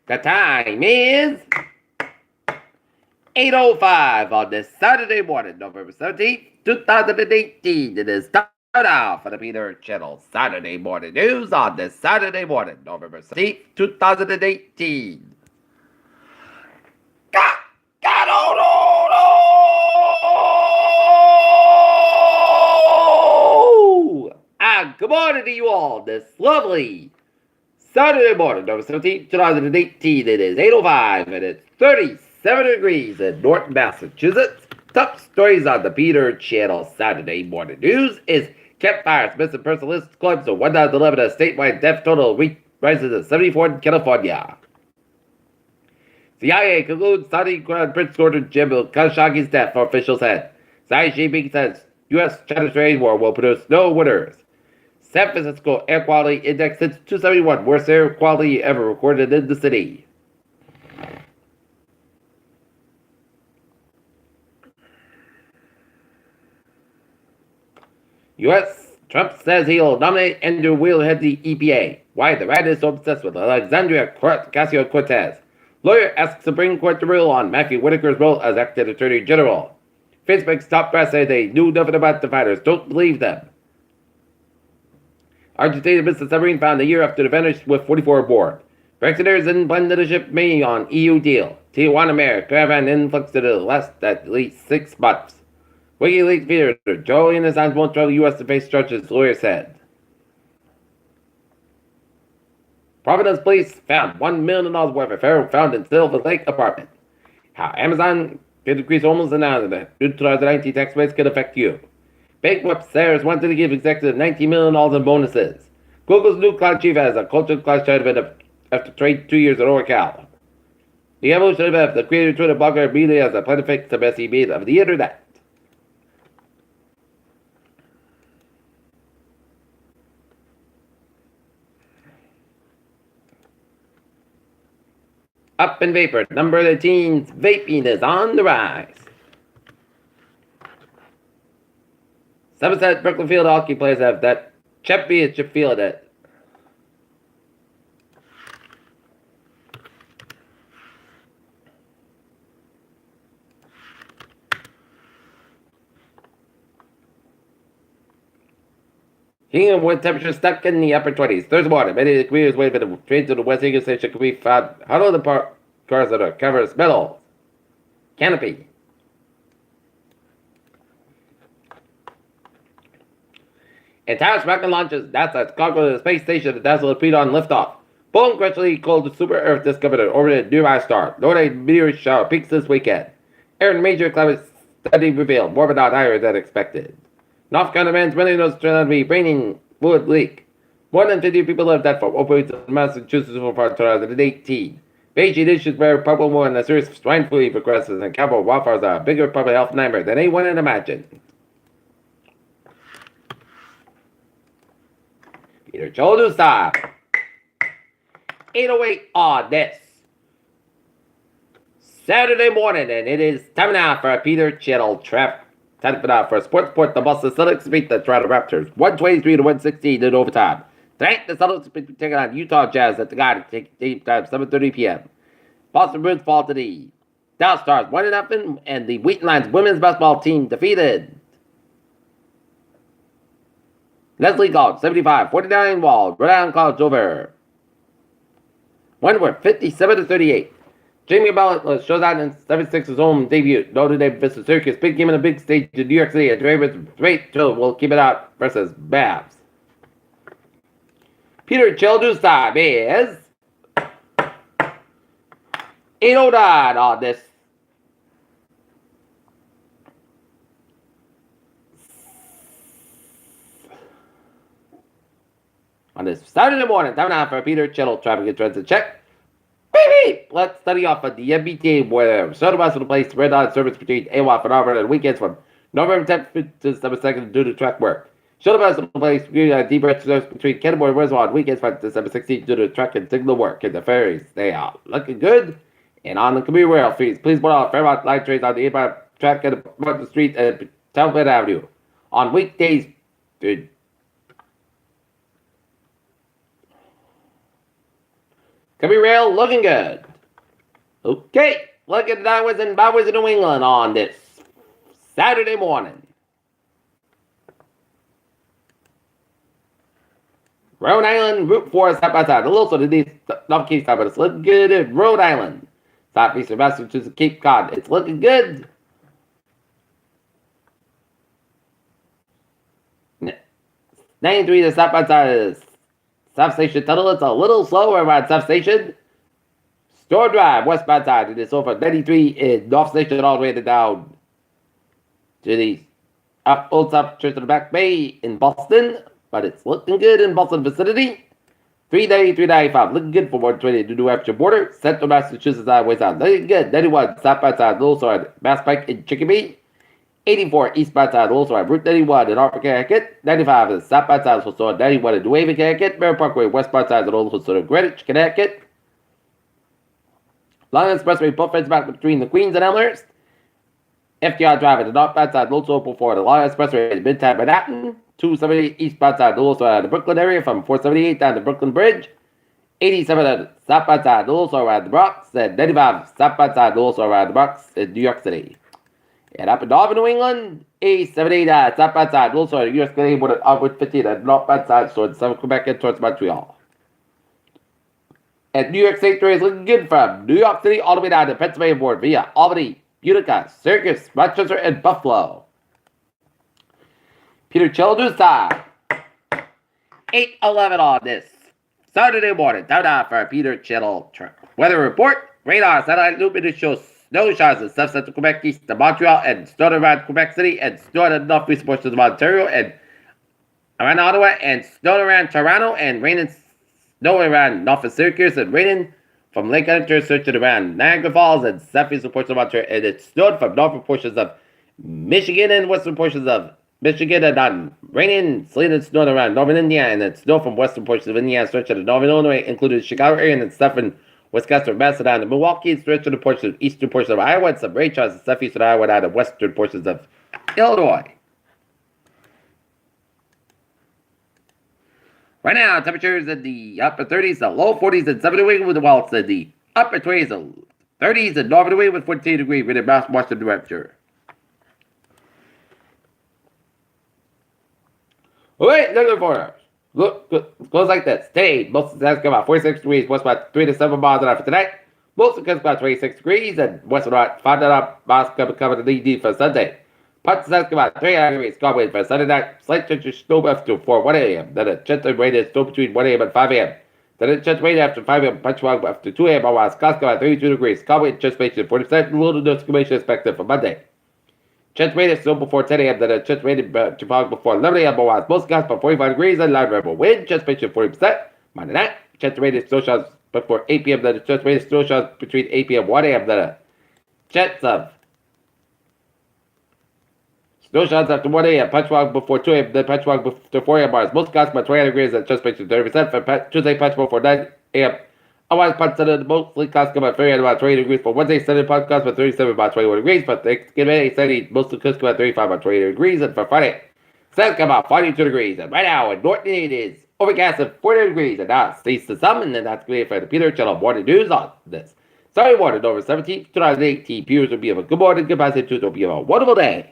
The time is 8:05 on this Saturday morning, November 17th, 2018. It is time now for the Peter Channel Saturday Morning News on this Saturday morning, November 17th, 2018. And good morning to you all this lovely Saturday morning, November 17th, 2018. It is 8:05 and it's 37 degrees in Norton, Massachusetts. Top stories on the Peter Channel Saturday Morning News is campfires, missing person list climbs to 1,011. A statewide death total rises to 74 in California. CIA concludes Saudi Crown Prince ordered General Khashoggi's death for officials said. Xi Jinping says U.S.-China trade war will produce no winners. San Francisco Air Quality Index since 271, worst air quality ever recorded in the city. U.S. Trump says he'll nominate Andrew Weil head the EPA. Why the right is so obsessed with Alexandria Ocasio-Cortez. Lawyer asks Supreme Court to rule on Matthew Whitaker's role as acting Attorney General. Facebook's top press say they knew nothing about the fighters. Don't believe them. Argentina missed submarine found a year after the vanished with 44 aboard. Brexiteers in blended a ship May on EU deal. Tijuana Mayor caravan influx to the last at least 6 months. WikiLeaks leader Julian Assange won't travel U.S. to face charges, lawyer said. Providence police found $1 million worth of heroin found in Silver Lake apartment. How Amazon could increase almost an hour that 2019 tax rates could affect you. Bankrupt Sears wanted to give executives $19 million in bonuses. Google's new cloud chief has a cultural clash event after 2 years at Oracle. The evolution of the creator Twitter blogger media as a prolific subversive of the internet. Up in vapor, number of the teens vaping is on the rise. Somerset Brooklyn Field hockey players have that championship feel that. Hingham with temperature stuck in the upper 20s. Thursday morning, many of the commuters waiting for the train to the West Hingham station could be found huddled in the cars that are covered metal canopy. And Taras Rocket launches NASA's cargo to the space station to dazzle the Predon liftoff. Boeing gradually called the super Earth discovered an orbited nearby star. Northern meteor shower peaks this weekend. Aaron major climate study revealed more but not higher than expected. North Carolina man's running nose turned out to be raining fluid leak. More than 50 people lived that from opioids in Massachusetts so far in 2018. Beijing issues where public war and the serious swine flu progresses and cowboy wildfires are a bigger public health nightmare than anyone had imagined. Peter Children's style. 8:08 on this Saturday morning, and it is time now for a Peter Channel traffic. Time for a sports report. The Boston Celtics beat the Toronto Raptors 123-116 in overtime. Tonight, the Celtics will be taking on Utah Jazz at the Garden time 7:30 p.m. Boston Bruins fall to the Dallas Stars 1-0, and the Wheaton Lions women's basketball team defeated Leslie Galt 75-49 Wall. Rhode Island College over. Wentworth 57-38. Jamie Ballard shows out in 76's home debut. Notre Dame versus Syracuse. Big game in a big stage in New York City. A great show will keep it out versus Babs. Peter Children's time is 8:09 on this Saturday morning. Time now for Peter Channel traffic and transit check. Beep! Let's study off of the MBTA where shuttle bus will place red line service between AWAF and Harvard on weekends from November 10th to December 2nd due to track work. Shuttle bus will place deep service between Canterbury and Reservoir on weekends from December 16th due to track and signal work. And the ferries, they are looking good. And on the commuter rail fees, please put off Fairmont line trains on the inbound track at the street and Talbot Avenue. On weekdays, Could be real, looking good. Okay, look at Downwards and Backwards in New England on this Saturday morning. Rhode Island, Route 4, side by side. A little sort of these North Cape side, but it's looking good at Rhode Island. Southeastern Massachusetts, Cape Cod. It's looking good. 93 to side by side is South Station Tunnel. It's a little slower around South Station. Store Drive, westbound side. It is over 93 in North Station all the way down to the Old South Church of the Back Bay in Boston. But it's looking good in Boston vicinity. 390, 395, looking good for 120 to New Hampshire border. Central Massachusetts highway south, looking good. 91, southbound side, Little Sword, Mass Pike in Chicopee. 84, eastbound side, Little Sword, Route 91 in Norfolk, Connecticut. 95 is southbound side, Little Sword, 91 in New Haven, Connecticut. Mary Parkway, westbound side, Little Sword, Greenwich, Connecticut. Long Expressway, both ends back between the Queens and Elmhurst. FDR Drive at the northbound side, Little Sword before the Long Expressway in Midtown Manhattan. 278 eastbound side, Little Sword, the Brooklyn area from 478 down to Brooklyn Bridge. 87 southbound side, Little Sword around the Bronx. And 95 southbound side, Little Sword around the Bronx in New York City. And up in Northern New England, 878 southbound side, Little Sword, New York City, with an upward 15 at northbound side, towards Southern Quebec and towards Montreal. And New York State is looking good from New York City all the way down to Pennsylvania border via Albany, Utica, Syracuse, Rochester, and Buffalo. Peter Children's time. 8:11 on this Saturday morning. Down for Peter Chittle weather report. Radar satellite illuminated shows snow showers in south central Quebec, east of Montreal, and snow around Quebec City, and snow in the northeast portions of Ontario, and around Ottawa, and snow around Toronto, and rain and snow around north of Syracuse, and raining from Lake Ontario, searching around Niagara Falls, and southeastern portions of Ontario, and it snowed from northern portions of Michigan and western portions of Michigan, and raining, sleet, and snow around northern Indiana, and then snow from western portions of Indiana, stretching to northern Illinois, including the Chicago area, and then stuff in Wisconsin, Minnesota, and Milwaukee, stretching to portions of eastern portions of Iowa, and some rain showers in southeastern Iowa, and western portions of Illinois. Right now, temperatures in the upper 30s, the low 40s, and 70 degrees, while it's in the upper 20s, the 30s, and northern wind with 14 degrees, with a Mount Washington, New Hampshire. Alright, look for us. Look, goes like this. Today, most of the skies come about 46 degrees, west about 3 to 7 miles an hour for tonight. Most of the skies about 26 degrees, and west about 5 to 9 miles coming to lead for Sunday. Parts of the skies come about 3 degrees, calm wind for Sunday night. Slight chance of snow after 1 a.m. Then a chance of rain and snow between 1 a.m. and 5 a.m. Then a chance of rain after 5 a.m. Punch walk after 2 a.m. Otherwise, skies come about 32 degrees. Calm wind, chance of 40%. Little discrimination expected for Monday. Chance rated snow before 10 a.m. Then a chance rated fog before 11 a.m. Otherwise, most skies about 45 degrees and light rebel wind. Chance rated 40%. Monday night, chance rated snow showers before 8 p.m. Then a chance rated snow showers between 8 p.m. and 1 a.m. Then a chance of snow showers after 1 a.m. Punch walk before 2 a.m. Then punch walk before 4 a.m. Bars. Most skies about 20 degrees and chance rated 30%. For Tuesday, punch before 9 a.m. Otherwise, punch Sunday, mostly skies come about 30 at about 20 degrees. For Wednesday, Sunday, punch skies about 37 about 21 degrees. For Thanksgiving, Sunday, mostly skies come about 35 about 20 degrees. And for Friday, skies come about 42 degrees. And right now, in Norton, it is overcast at 40 degrees. And now it stays the sun. And that's going to be for the Peter Channel morning news on this Sunday morning, November 17th, 2018. Viewers will be of a good morning, good passage to will be of a wonderful day.